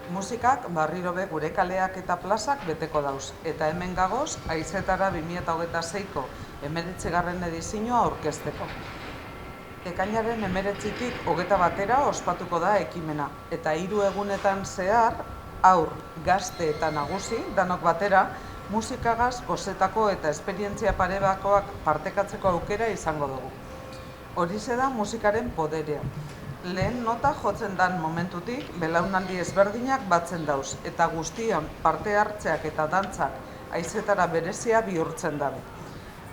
Musikak barriro be gure kaleak eta plazak beteko dauz, eta hemen gagoz, Haizetara 2026ko 19. edizioa aurkezteko. Ekainaren 19tik 21 ospatuko da ekimena, eta 3 egunetan zehar, haur, gazte eta nagusi, danok batera, musikagaz gozetako eta esperientzia parebakoak partekatzeko aukera izango dugu. Horixe da musikaren poderea. Lehen nota jotzen dan momentutik, belaunaldi ezberdinak batzen dauz, eta guztion parte hartzeak eta dantzak Haizetara berezia bihurtzen dabe.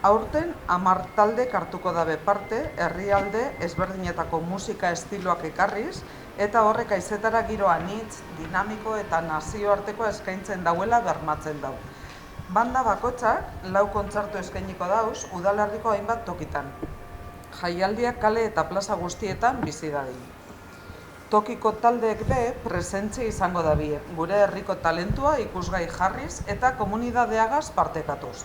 Aurten 10 taldek hartuko dabe parte, herrialde ezberdinetako musika estiloak ekarriz, eta horrek Haizetara giro anitz, dinamiko eta nazioarteko eskaintzen dauela bermatzen dau. Banda bakoitzak 4 kontzertu eskainiko dauz, udalerriko hainbat tokitan. Jaialdiak kale eta plaza guztietan bizi dadin. Tokiko taldeek be presentzia izango dabie, gure herriko talentua ikusgai jarriz eta komunidadeagaz partekatuz.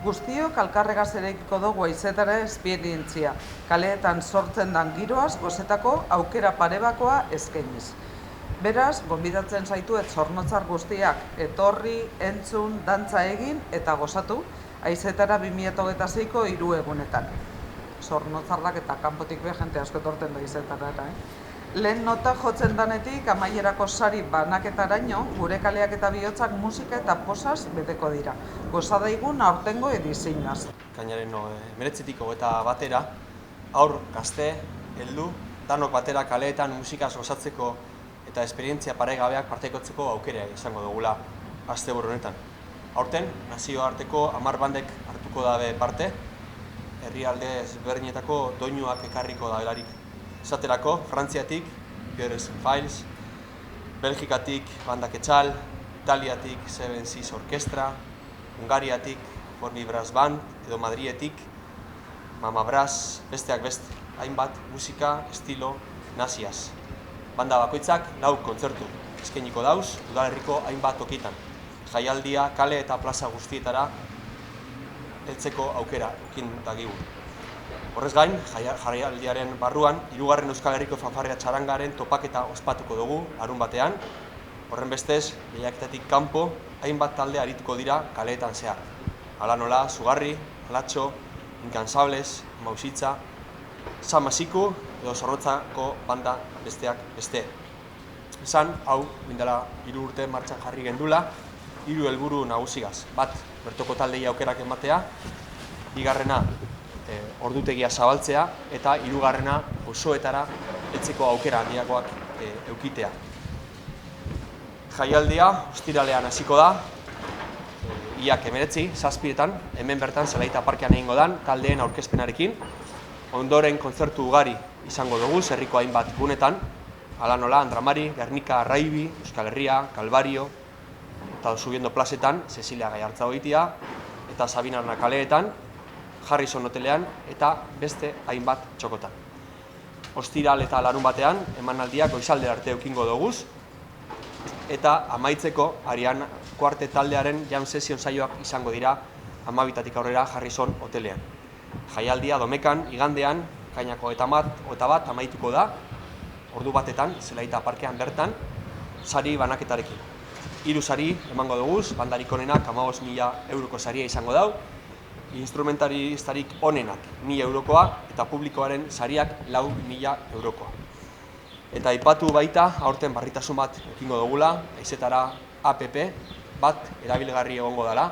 Guztiok alkarregaz eraikiko dugu Haizetara esperientzia, kaleetan sortzen dan giroaz gozetako aukera parebakoa eskainiz. Beraz, gonbidatzen zaituet Zornotzar guztiak etorri, entzun, dantza egin eta gozatu Haizetara 2026ko 3 egunetan. Zornotzarrak eta kanpotik be jente asko etorten da Haizetara. Lehen nota jotzen danetik amaierako sari banaketaraino, gure kaleak eta bihotzak musika eta posaz beteko dira. Goza daigun aurtengo edizioaz. Ekainaren 19tik 21 haur, gazte, heldu, danok batera kaleetan musikaz gozatzeko eta esperientzia paregabeak partekotzeko aukera izango dugula asteburu honetan. Aurten, nazioarteko 10 bandek hartuko dabe parte, herrialde ezberdinetako doinuak ekarriko dabelarik. Esaterako, Frantziatik, Girls and Files, Belgikatik, Banda Quetzal, Italiatik, Seven Seas Orkestra, Hungariatik, Forni Brass Band, edo Madrietik, Mama Brass, besteak beste, hainbat musika, estilo, naziaz. Banda bakoitzak 4 kontzertu eskainiko dauz, udalerriko hainbat tokitan. Jaialdia, kale eta plaza guztietara heltzeko aukera ekin dakigu. Horrez gain, jaialdiaren barruan, 3. Euskal Herriko fanfarria txarangaren topaketa ospatuko dugu larun batean. Horren bestez, lehiaketatik kanpo, hainbat talde arituko dira kaleetan zehar. Hala nola, Zugarri, Alatxo, Incansables, Mausitza, Samasiku edo Zorrotzako banda besteak beste. Esan, hau, bindela 3 urte martxan jarri gendula, 3 helburu nagusigaz. Bat, bertoko taldei aukerak ematea, 2. Ordutegia zabaltzea, eta 3. Osoetara heltzeko aukera handiagoak eukitea. Jaialdia ostiralean hasiko da, iak 19:00, hemen bertan Zelaita Parkean egingo dan, taldeen aurkezpenarekin. Ondoren kontzertu ugari izango dugu, herriko hainbat gunetan, hala nola, Andramari, Gernika, Arraibi, Euskal Herria, Kalbario, eta Subiendo plazetan, Cecilia Gaiartza oitia, eta Sabinarna kaleetan, Harrison hotelean, eta beste hainbat txokotan. Ostiral eta larun batean, emanaldiak goizalde arte eukingo doguz, eta amaitzeko, Arian Kuarte taldearen jam session saioak izango dira 12tatik aurrera Harrison hotelean. Jaialdia Domekan, igandean, kainako 21 amaituko da, ordu batetan, Zelaita Parkean bertan, sari banaketarekin. 3 sari emango duguz, bandarik onenak 15.000 euroko saria izango dau, instrumentaristarik onenak 1.000 eurokoa eta publikoaren sariak 4.000 eurokoa. Eta aipatu baita, aurten barritasun bat ekingo dugula, Haizetara app bat erabilgarri egongo dela,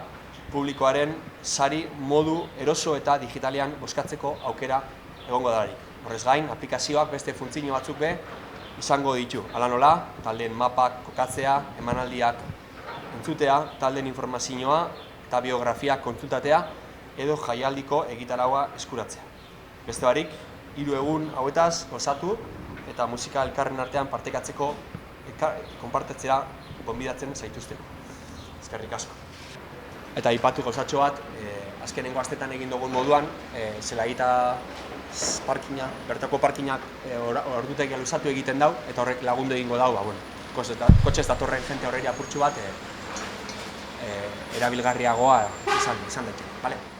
publikoaren sari modu eroso eta digitalean bozkatzeko aukera egongo delarik. Horrez gain, aplikazioak beste funtzio batzuk be izango ditu. Hala nola, taldeen mapak kokatzea, emanaldiak entzutea, taldeen informazioa eta biografiak kontsultatea, edo jaialdiko egitaragoa eskuratzea. Beste barik, 3 egun hauetaz gozatu eta musika elkarren artean partekatzeko konpartetzera gonbidatzen zaituzteko. Eskerrik asko. Eta aipatu gauzatxo bat, azkenengo astetan egin dugun moduan, Zelaita parkina, bertako parkinak ordutegia luzatu egiten dau, eta horrek lagundu egingo dau, kotxez datorren jente horreria apurtxu bat, erabilgarriagoa izan daite.